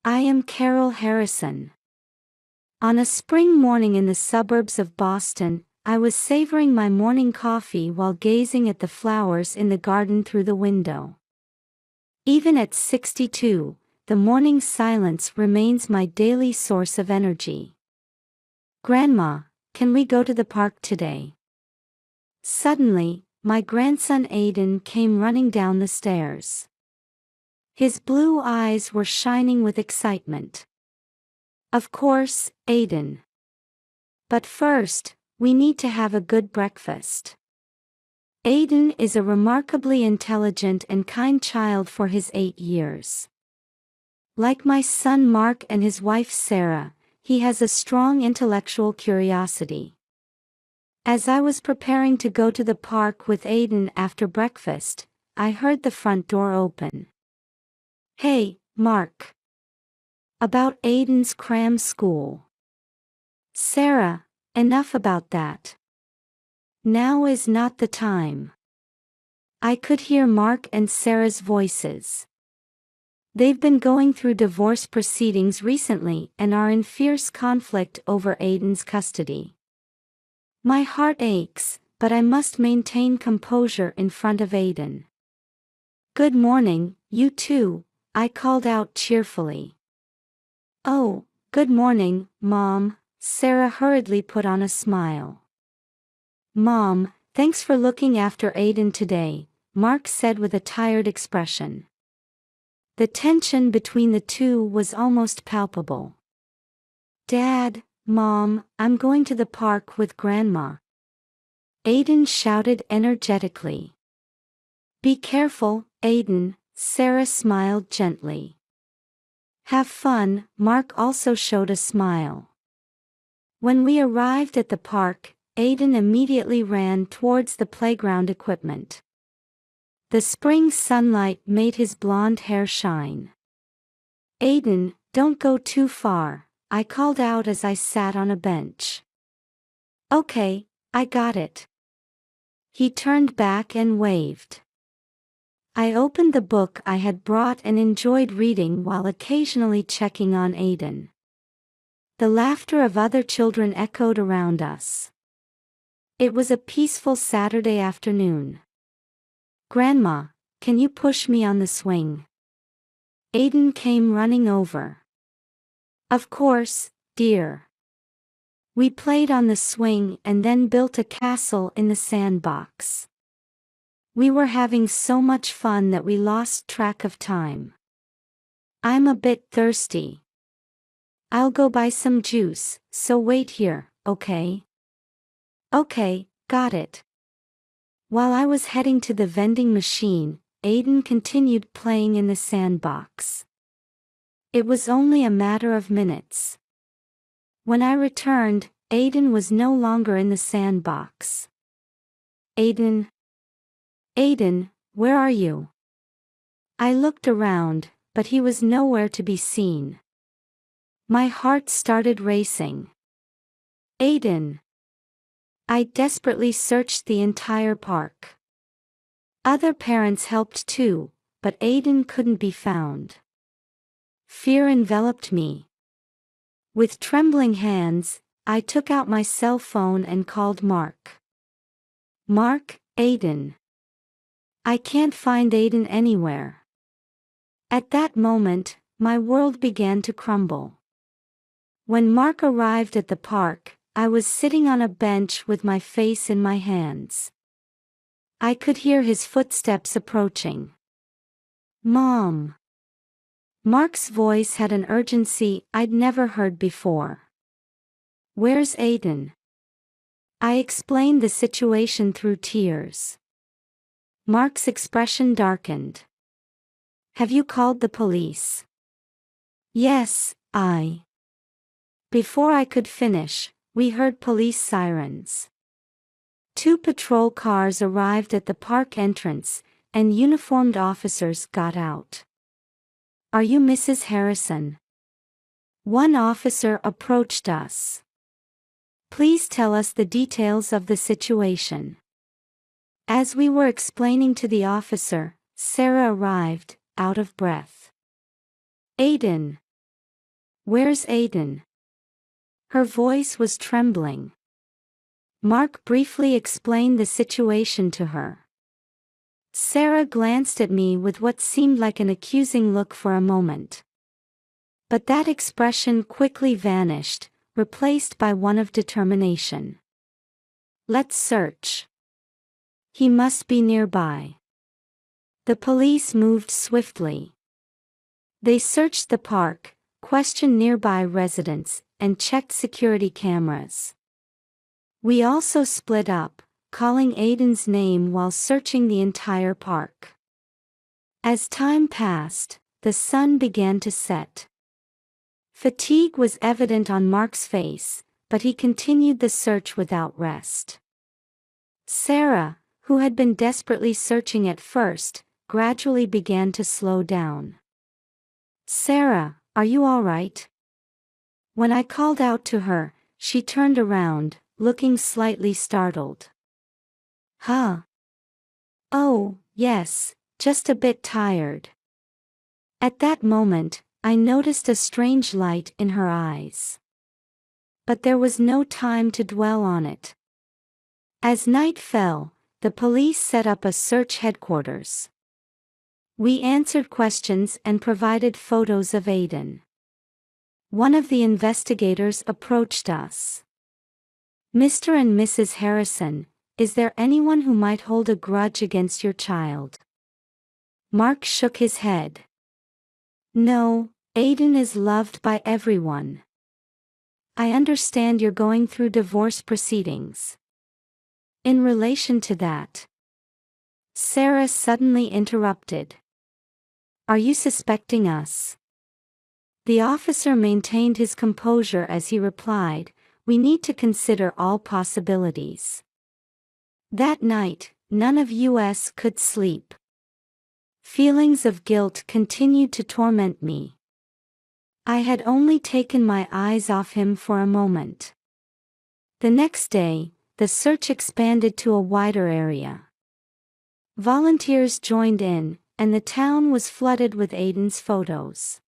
I am Carol Harrison. On a spring morning in the suburbs of Boston, I was savoring my morning coffee while gazing at the flowers in the garden through the window. Even at 62, the morning silence remains my daily source of energy. Grandma, can we go to the park today? Suddenly, my grandson Aiden came running down the stairs. His blue eyes were shining with excitement. Of course, Aiden. But first, we need to have a good breakfast. Aiden is a remarkably intelligent and kind child for his 8 years. Like my son Mark and his wife Sarah, he has a strong intellectual curiosity. As I was preparing to go to the park with Aiden after breakfast, I heard the front door open. Hey, Mark. About Aiden's cram school. Sarah, enough about that. Now is not the time. I could hear Mark and Sarah's voices. They've been going through divorce proceedings recently and are in fierce conflict over Aiden's custody. My heart aches, but I must maintain composure in front of Aiden. Good morning, you two, I called out cheerfully. Oh, good morning, Mom, Sarah hurriedly put on a smile. Mom, thanks for looking after Aiden today, Mark said with a tired expression. The tension between the two was almost palpable. Dad, Mom, I'm going to the park with Grandma. Aiden shouted energetically. Be careful, Aiden, Sarah smiled gently. Have fun, Mark also showed a smile. When we arrived at the park, Aiden immediately ran towards the playground equipment. The spring sunlight made his blonde hair shine. Aiden, don't go too far, I called out as I sat on a bench. Okay, I got it. He turned back and waved. I opened the book I had brought and enjoyed reading while occasionally checking on Aiden. The laughter of other children echoed around us. It was a peaceful Saturday afternoon. Grandma, can you push me on the swing? Aiden came running over. Of course, dear. We played on the swing and then built a castle in the sandbox. We were having so much fun that we lost track of time. I'm a bit thirsty. I'll go buy some juice, so wait here, okay? Okay, got it. While I was heading to the vending machine, Aiden continued playing in the sandbox. It was only a matter of minutes. When I returned, Aiden was no longer in the sandbox. Aiden, where are you? I looked around, but he was nowhere to be seen. My heart started racing. Aiden. I desperately searched the entire park. Other parents helped too, but Aiden couldn't be found. Fear enveloped me. With trembling hands, I took out my cell phone and called Mark. Mark, Aiden. I can't find Aiden anywhere. At that moment, my world began to crumble. When Mark arrived at the park, I was sitting on a bench with my face in my hands. I could hear his footsteps approaching. Mom. Mark's voice had an urgency I'd never heard before. Where's Aiden? I explained the situation through tears. Mark's expression darkened. Have you called the police? Yes, Before I could finish, we heard police sirens. 2 patrol cars arrived at the park entrance, and uniformed officers got out. Are you Mrs. Harrison? One officer approached us. Please tell us the details of the situation. As we were explaining to the officer, Sarah arrived, out of breath. Aiden. Where's Aiden? Her voice was trembling. Mark briefly explained the situation to her. Sarah glanced at me with what seemed like an accusing look for a moment. But that expression quickly vanished, replaced by one of determination. Let's search. He must be nearby. The police moved swiftly. They searched the park, questioned nearby residents, and checked security cameras. We also split up, calling Aiden's name while searching the entire park. As time passed, the sun began to set. Fatigue was evident on Mark's face, but he continued the search without rest. Sarah, who had been desperately searching at first, gradually began to slow down. Sarah, are you all right? When I called out to her, she turned around, looking slightly startled. Huh? Oh, yes, just a bit tired. At that moment, I noticed a strange light in her eyes. But there was no time to dwell on it. As night fell, the police set up a search headquarters. We answered questions and provided photos of Aiden. One of the investigators approached us. Mr. and Mrs. Harrison, is there anyone who might hold a grudge against your child? Mark shook his head. No, Aiden is loved by everyone. I understand you're going through divorce proceedings. In relation to that, Sarah suddenly interrupted. Are you suspecting us? The officer maintained his composure as he replied, we need to consider all possibilities. That night, none of us could sleep. Feelings of guilt continued to torment me. I had only taken my eyes off him for a moment. The next day, the search expanded to a wider area. Volunteers joined in, and the town was flooded with Aiden's photos.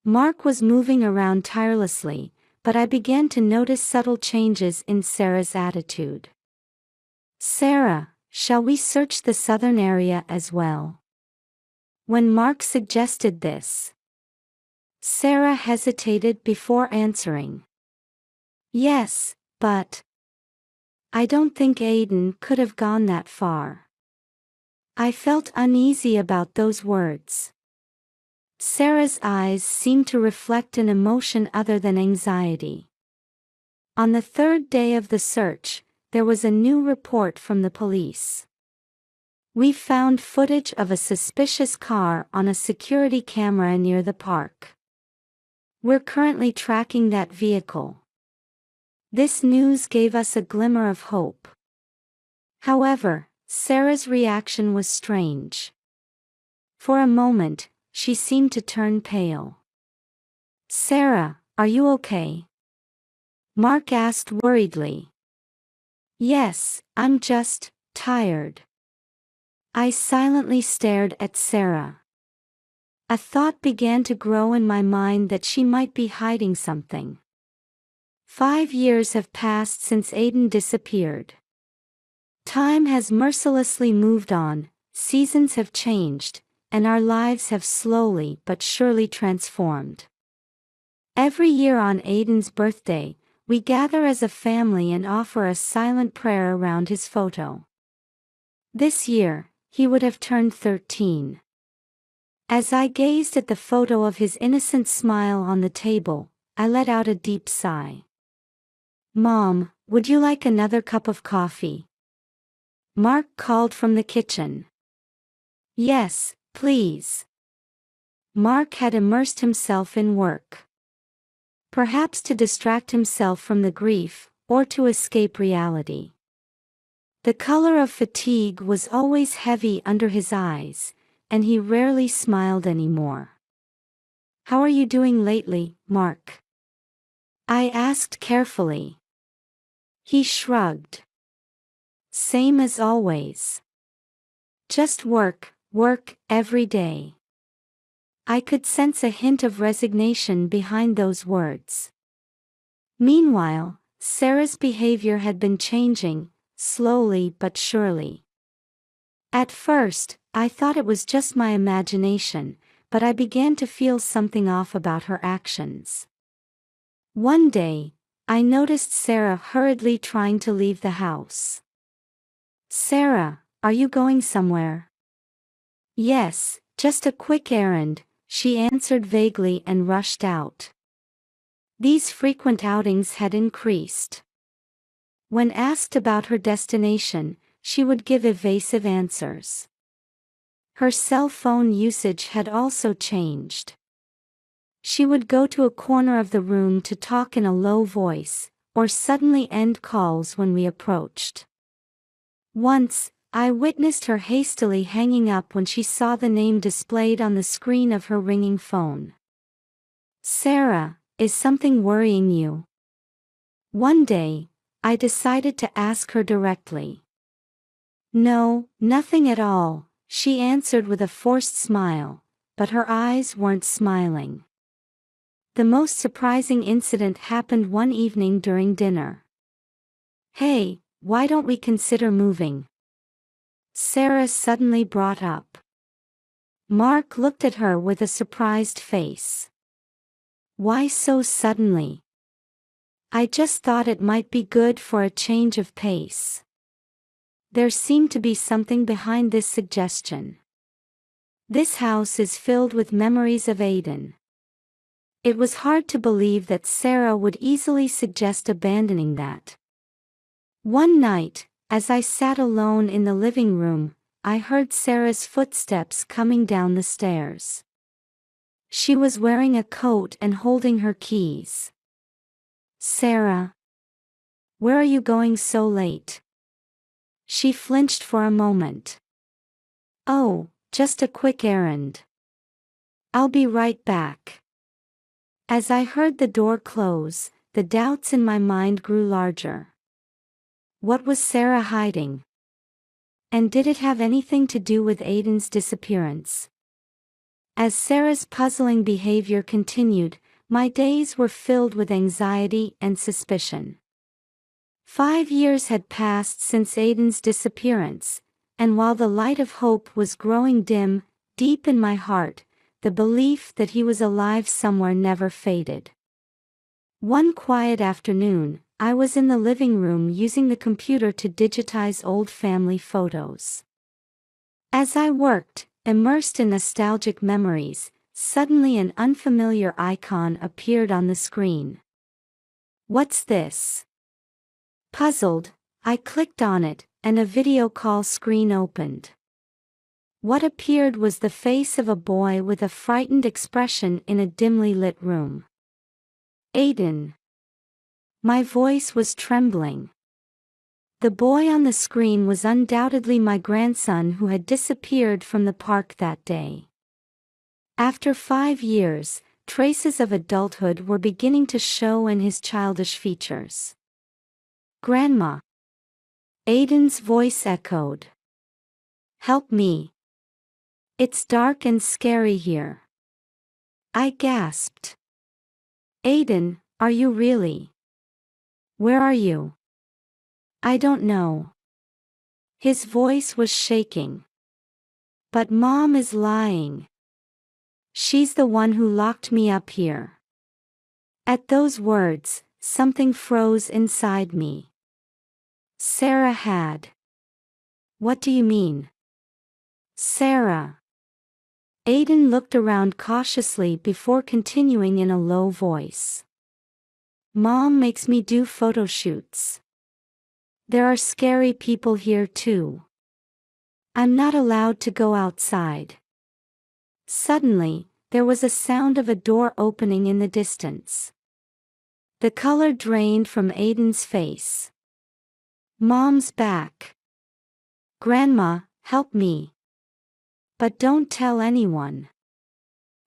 Mark was moving around tirelessly, but I began to notice subtle changes in Sarah's attitude. Sarah, shall we search the southern area as well? When Mark suggested this, Sarah hesitated before answering. Yes, but I don't think Aiden could have gone that far. I felt uneasy about those words. Sarah's eyes seemed to reflect an emotion other than anxiety. On the third day of the search, there was a new report from the police. We found footage of a suspicious car on a security camera near the park. We're currently tracking that vehicle. This news gave us a glimmer of hope. However, Sarah's reaction was strange. For a moment, she seemed to turn pale. Sarah, are you okay? Mark asked worriedly. Yes, I'm just tired. I silently stared at Sarah. A thought began to grow in my mind that she might be hiding something. 5 years have passed since Aiden disappeared. Time has mercilessly moved on, seasons have changed, and our lives have slowly but surely transformed. Every year on Aiden's birthday, we gather as a family and offer a silent prayer around his photo. This year, he would have turned 13. As I gazed at the photo of his innocent smile on the table, I let out a deep sigh. Mom, would you like another cup of coffee? Mark called from the kitchen. Yes, please. Mark had immersed himself in work. Perhaps to distract himself from the grief, or to escape reality. The color of fatigue was always heavy under his eyes, and he rarely smiled anymore. How are you doing lately, Mark? I asked carefully. He shrugged. Same as always. Just work, work, every day. I could sense a hint of resignation behind those words. Meanwhile, Sarah's behavior had been changing, slowly but surely. At first, I thought it was just my imagination, but I began to feel something off about her actions. One day, I noticed Sarah hurriedly trying to leave the house. "Sarah, are you going somewhere?" "Yes, just a quick errand," she answered vaguely and rushed out. These frequent outings had increased. When asked about her destination, she would give evasive answers. Her cell phone usage had also changed. She would go to a corner of the room to talk in a low voice, or suddenly end calls when we approached. Once, I witnessed her hastily hanging up when she saw the name displayed on the screen of her ringing phone. "Sarah, is something worrying you?" One day, I decided to ask her directly. "No, nothing at all," she answered with a forced smile, but her eyes weren't smiling. The most surprising incident happened one evening during dinner. "Hey, why don't we consider moving?" Sarah suddenly brought up. Mark looked at her with a surprised face. "Why so suddenly?" "I just thought it might be good for a change of pace." There seemed to be something behind this suggestion. This house is filled with memories of Aiden. It was hard to believe that Sarah would easily suggest abandoning that. One night, as I sat alone in the living room, I heard Sarah's footsteps coming down the stairs. She was wearing a coat and holding her keys. "Sarah, where are you going so late?" She flinched for a moment. "Oh, just a quick errand. I'll be right back." As I heard the door close, the doubts in my mind grew larger. What was Sarah hiding? And did it have anything to do with Aiden's disappearance? As Sarah's puzzling behavior continued, my days were filled with anxiety and suspicion. 5 years had passed since Aiden's disappearance, and while the light of hope was growing dim, deep in my heart, the belief that he was alive somewhere never faded. One quiet afternoon, I was in the living room using the computer to digitize old family photos. As I worked, immersed in nostalgic memories, suddenly an unfamiliar icon appeared on the screen. "What's this?" Puzzled, I clicked on it, and a video call screen opened. What appeared was the face of a boy with a frightened expression in a dimly lit room. "Aiden." My voice was trembling. The boy on the screen was undoubtedly my grandson who had disappeared from the park that day. After 5 years, traces of adulthood were beginning to show in his childish features. "Grandma." Aiden's voice echoed. "Help me. It's dark and scary here." I gasped. "Aiden, are you really? Where are you?" "I don't know." His voice was shaking. "But Mom is lying. She's the one who locked me up here." At those words, something froze inside me. Sarah had. "What do you mean?" "Sarah." Aiden looked around cautiously before continuing in a low voice. "Mom makes me do photo shoots. There are scary people here too. I'm not allowed to go outside." Suddenly, there was a sound of a door opening in the distance. The color drained from Aiden's face. "Mom's back. Grandma, help me. But don't tell anyone."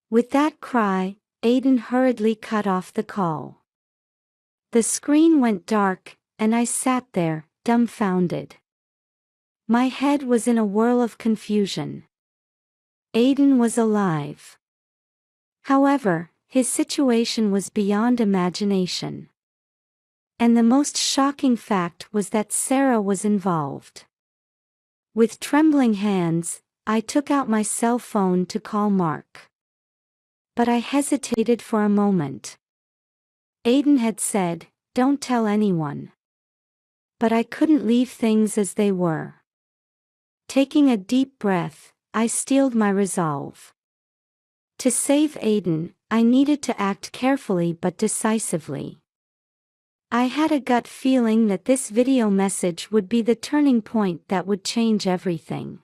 With that cry, Aiden hurriedly cut off the call. The screen went dark, and I sat there, dumbfounded. My head was in a whirl of confusion. Aiden was alive. However, his situation was beyond imagination. And the most shocking fact was that Sarah was involved. With trembling hands, I took out my cell phone to call Mark. But I hesitated for a moment. Aiden had said, "Don't tell anyone." But I couldn't leave things as they were. Taking a deep breath, I steeled my resolve. To save Aiden, I needed to act carefully but decisively. I had a gut feeling that this video message would be the turning point that would change everything.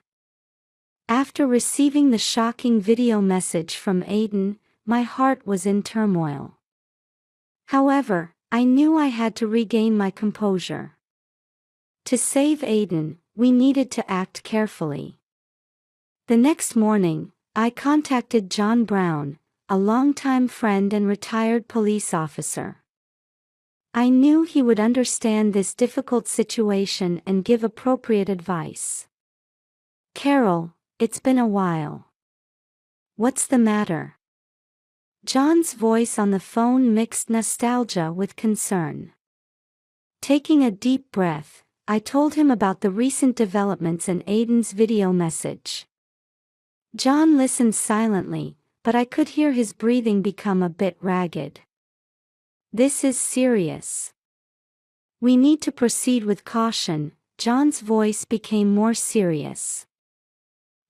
After receiving the shocking video message from Aiden, my heart was in turmoil. However, I knew I had to regain my composure. To save Aiden, we needed to act carefully. The next morning, I contacted John Brown, a longtime friend and retired police officer. I knew he would understand this difficult situation and give appropriate advice. "Carol, it's been a while. What's the matter?" John's voice on the phone mixed nostalgia with concern. Taking a deep breath, I told him about the recent developments in Aiden's video message. John listened silently, but I could hear his breathing become a bit ragged. "This is serious. We need to proceed with caution." John's voice became more serious.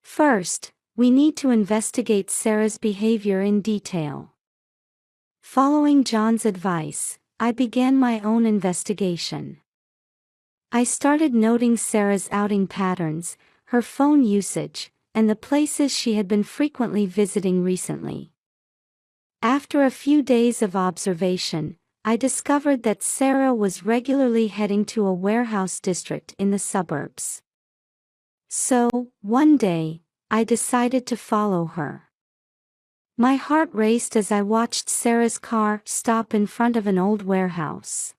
"First, we need to investigate Sarah's behavior in detail." Following John's advice, I began my own investigation. I started noting Sarah's outing patterns, her phone usage, and the places she had been frequently visiting recently. After a few days of observation, I discovered that Sarah was regularly heading to a warehouse district in the suburbs. So, one day, I decided to follow her. My heart raced as I watched Sarah's car stop in front of an old warehouse.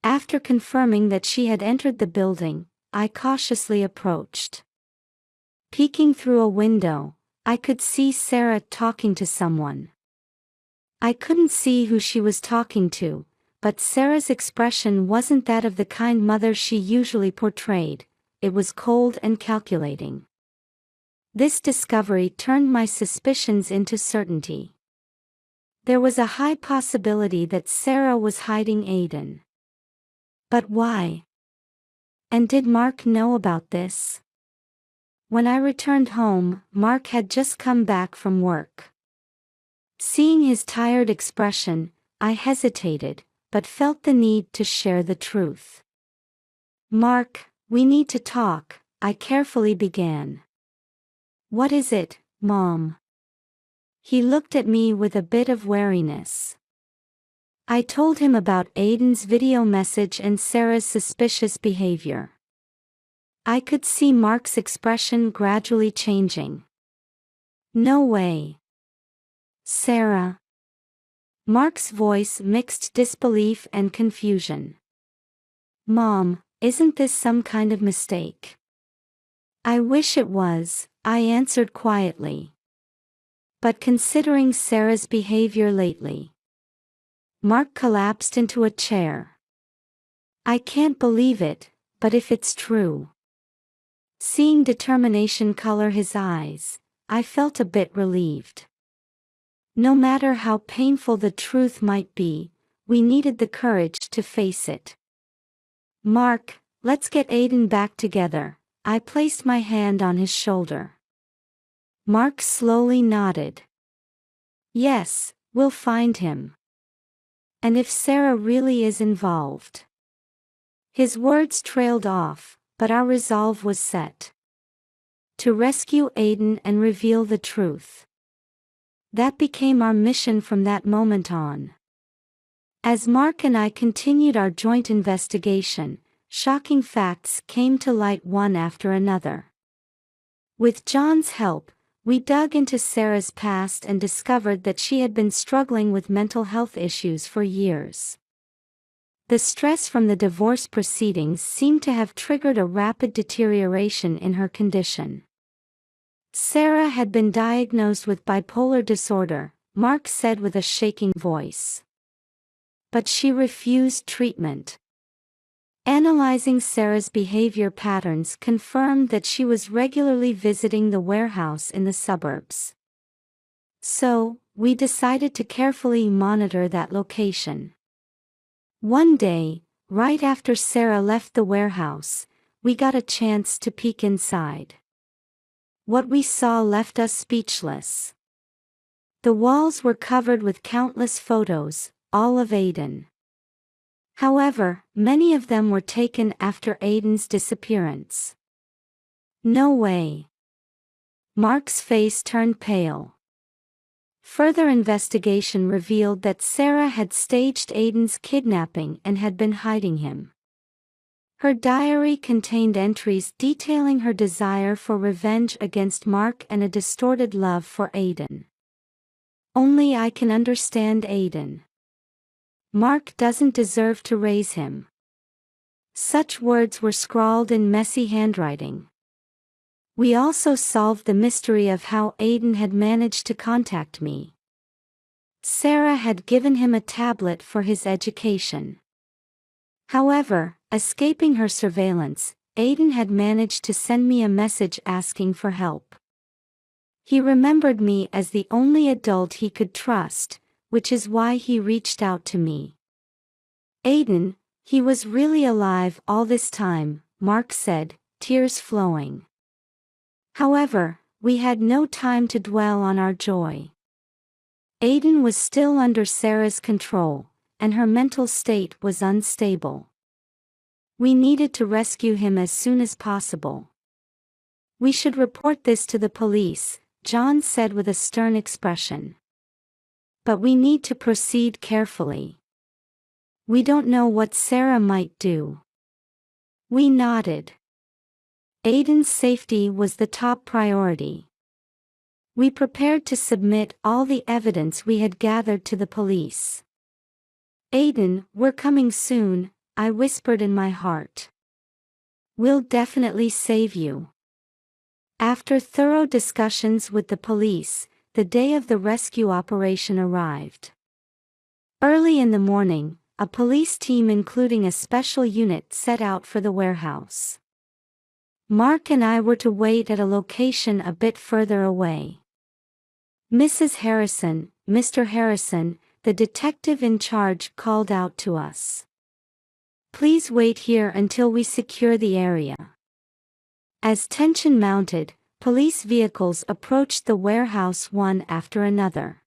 After confirming that she had entered the building, I cautiously approached. Peeking through a window, I could see Sarah talking to someone. I couldn't see who she was talking to, but Sarah's expression wasn't that of the kind mother she usually portrayed. It was cold and calculating. This discovery turned my suspicions into certainty. There was a high possibility that Sarah was hiding Aiden. But why? And did Mark know about this? When I returned home, Mark had just come back from work. Seeing his tired expression, I hesitated, but felt the need to share the truth. "Mark, we need to talk," I carefully began. "What is it, Mom?" He looked at me with a bit of wariness. I told him about Aiden's video message and Sarah's suspicious behavior. I could see Mark's expression gradually changing. "No way. Sarah." Mark's voice mixed disbelief and confusion. "Mom, isn't this some kind of mistake?" "I wish it was," I answered quietly. "But considering Sarah's behavior lately..." Mark collapsed into a chair. "I can't believe it, but if it's true..." Seeing determination color his eyes, I felt a bit relieved. No matter how painful the truth might be, we needed the courage to face it. "Mark, let's get Aiden back together." I placed my hand on his shoulder. Mark slowly nodded. "Yes, we'll find him. And if Sarah really is involved..." His words trailed off, but our resolve was set. To rescue Aiden and reveal the truth. That became our mission from that moment on. As Mark and I continued our joint investigation, shocking facts came to light one after another. With John's help, we dug into Sarah's past and discovered that she had been struggling with mental health issues for years. The stress from the divorce proceedings seemed to have triggered a rapid deterioration in her condition. Sarah had been diagnosed with bipolar disorder, Mark said with a shaking voice. But she refused treatment. Analyzing Sarah's behavior patterns confirmed that she was regularly visiting the warehouse in the suburbs. So, we decided to carefully monitor that location. One day, right after Sarah left the warehouse, we got a chance to peek inside. What we saw left us speechless. The walls were covered with countless photos, all of Aiden. However, many of them were taken after Aiden's disappearance. No way. Mark's face turned pale. Further investigation revealed that Sarah had staged Aiden's kidnapping and had been hiding him. Her diary contained entries detailing her desire for revenge against Mark and a distorted love for Aiden. Only I can understand Aiden. Mark doesn't deserve to raise him. Such words were scrawled in messy handwriting. We also solved the mystery of how Aiden had managed to contact me. Sarah had given him a tablet for his education. However, escaping her surveillance, Aiden had managed to send me a message asking for help. He remembered me as the only adult he could trust, which is why he reached out to me. Aiden, he was really alive all this time, Mark said, tears flowing. However, we had no time to dwell on our joy. Aiden was still under Sarah's control, and her mental state was unstable. We needed to rescue him as soon as possible. We should report this to the police, John said with a stern expression. But we need to proceed carefully. We don't know what Sarah might do. We nodded. Aiden's safety was the top priority. We prepared to submit all the evidence we had gathered to the police. Aiden, we're coming soon, I whispered in my heart. We'll definitely save you. After thorough discussions with the police, the day of the rescue operation arrived. Early in the morning, a police team including a special unit set out for the warehouse. Mark and I were to wait at a location a bit further away. Mrs. Harrison, Mr. Harrison, the detective in charge called out to us. Please wait here until we secure the area. As tension mounted, police vehicles approached the warehouse one after another.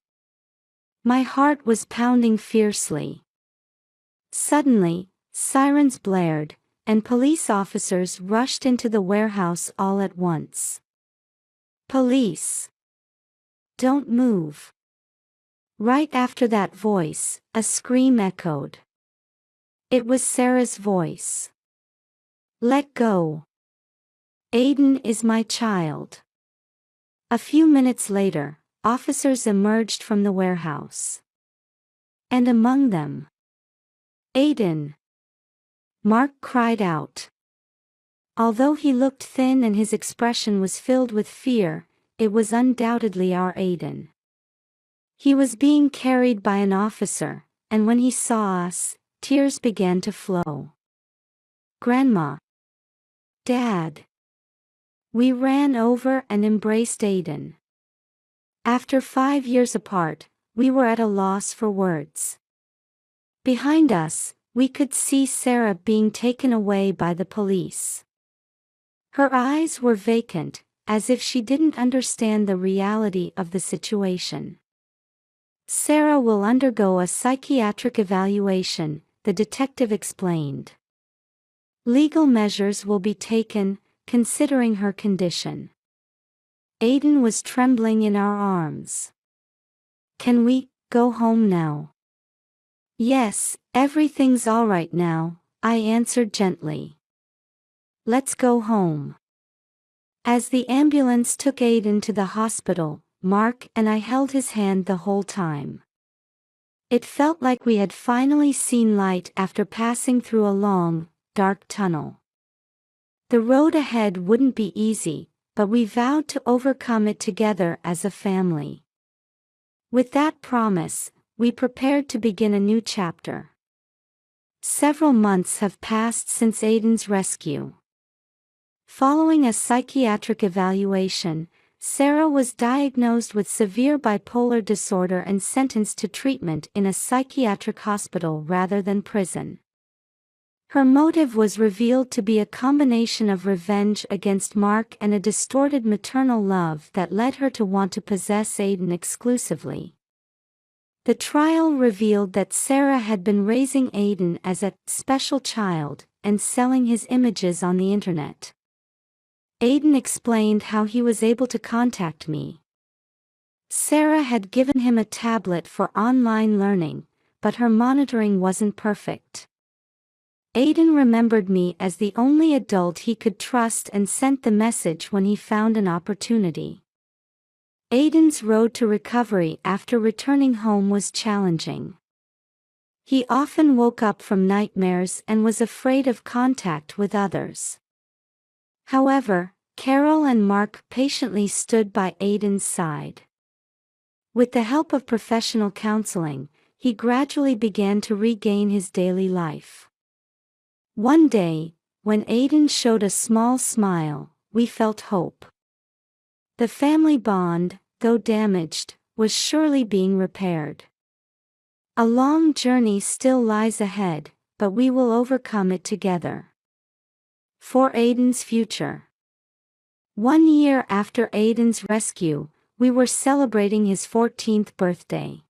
My heart was pounding fiercely. Suddenly, sirens blared, and police officers rushed into the warehouse all at once. Police! Don't move! Right after that voice, a scream echoed. It was Sarah's voice. Let go! Aiden is my child. A few minutes later, officers emerged from the warehouse. And among them, Aiden! Mark cried out. Although he looked thin and his expression was filled with fear, it was undoubtedly our Aiden. He was being carried by an officer, and when he saw us, tears began to flow. Grandma! Dad! We ran over and embraced Aiden. After 5 years apart, we were at a loss for words. Behind us, we could see Sarah being taken away by the police. Her eyes were vacant, as if she didn't understand the reality of the situation. Sarah will undergo a psychiatric evaluation, the detective explained. Legal measures will be taken, considering her condition. Aiden was trembling in our arms. Can we go home now? Yes, everything's all right now, I answered gently. Let's go home. As the ambulance took Aiden to the hospital, Mark and I held his hand the whole time. It felt like we had finally seen light after passing through a long, dark tunnel. The road ahead wouldn't be easy, but we vowed to overcome it together as a family. With that promise, we prepared to begin a new chapter. Several months have passed since Aiden's rescue. Following a psychiatric evaluation, Sarah was diagnosed with severe bipolar disorder and sentenced to treatment in a psychiatric hospital rather than prison. Her motive was revealed to be a combination of revenge against Mark and a distorted maternal love that led her to want to possess Aiden exclusively. The trial revealed that Sarah had been raising Aiden as a special child and selling his images on the internet. Aiden explained how he was able to contact me. Sarah had given him a tablet for online learning, but her monitoring wasn't perfect. Aiden remembered me as the only adult he could trust and sent the message when he found an opportunity. Aiden's road to recovery after returning home was challenging. He often woke up from nightmares and was afraid of contact with others. However, Carol and Mark patiently stood by Aiden's side. With the help of professional counseling, he gradually began to regain his daily life. One day, when Aiden showed a small smile, we felt hope. The family bond, though damaged, was surely being repaired. A long journey still lies ahead, but we will overcome it together. For Aiden's future. 1 year after Aiden's rescue, we were celebrating his 14th birthday.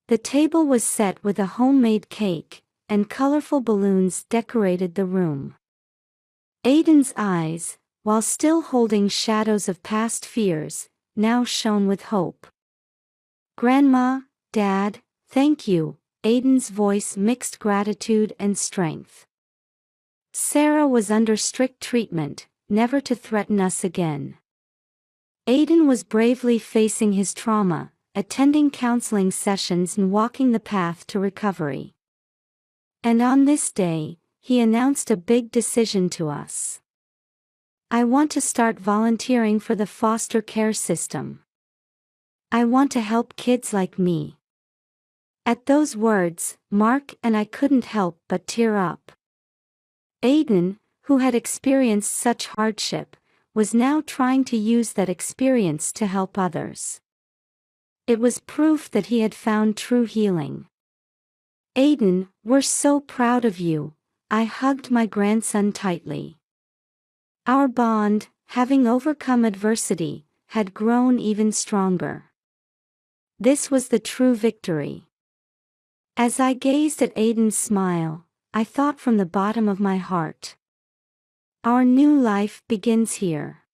The table was set with a homemade cake, and colorful balloons decorated the room. Aiden's eyes, while still holding shadows of past fears, now shone with hope. "Grandma, Dad, thank you," Aiden's voice mixed gratitude and strength. Sarah was under strict treatment, never to threaten us again. Aiden was bravely facing his trauma, attending counseling sessions and walking the path to recovery. And on this day, he announced a big decision to us. "I want to start volunteering for the foster care system. I want to help kids like me." At those words, Mark and I couldn't help but tear up. Aiden, who had experienced such hardship, was now trying to use that experience to help others. It was proof that he had found true healing. "Aiden, we're so proud of you," I hugged my grandson tightly. Our bond, having overcome adversity, had grown even stronger. This was the true victory. As I gazed at Aiden's smile, I thought from the bottom of my heart, our new life begins here.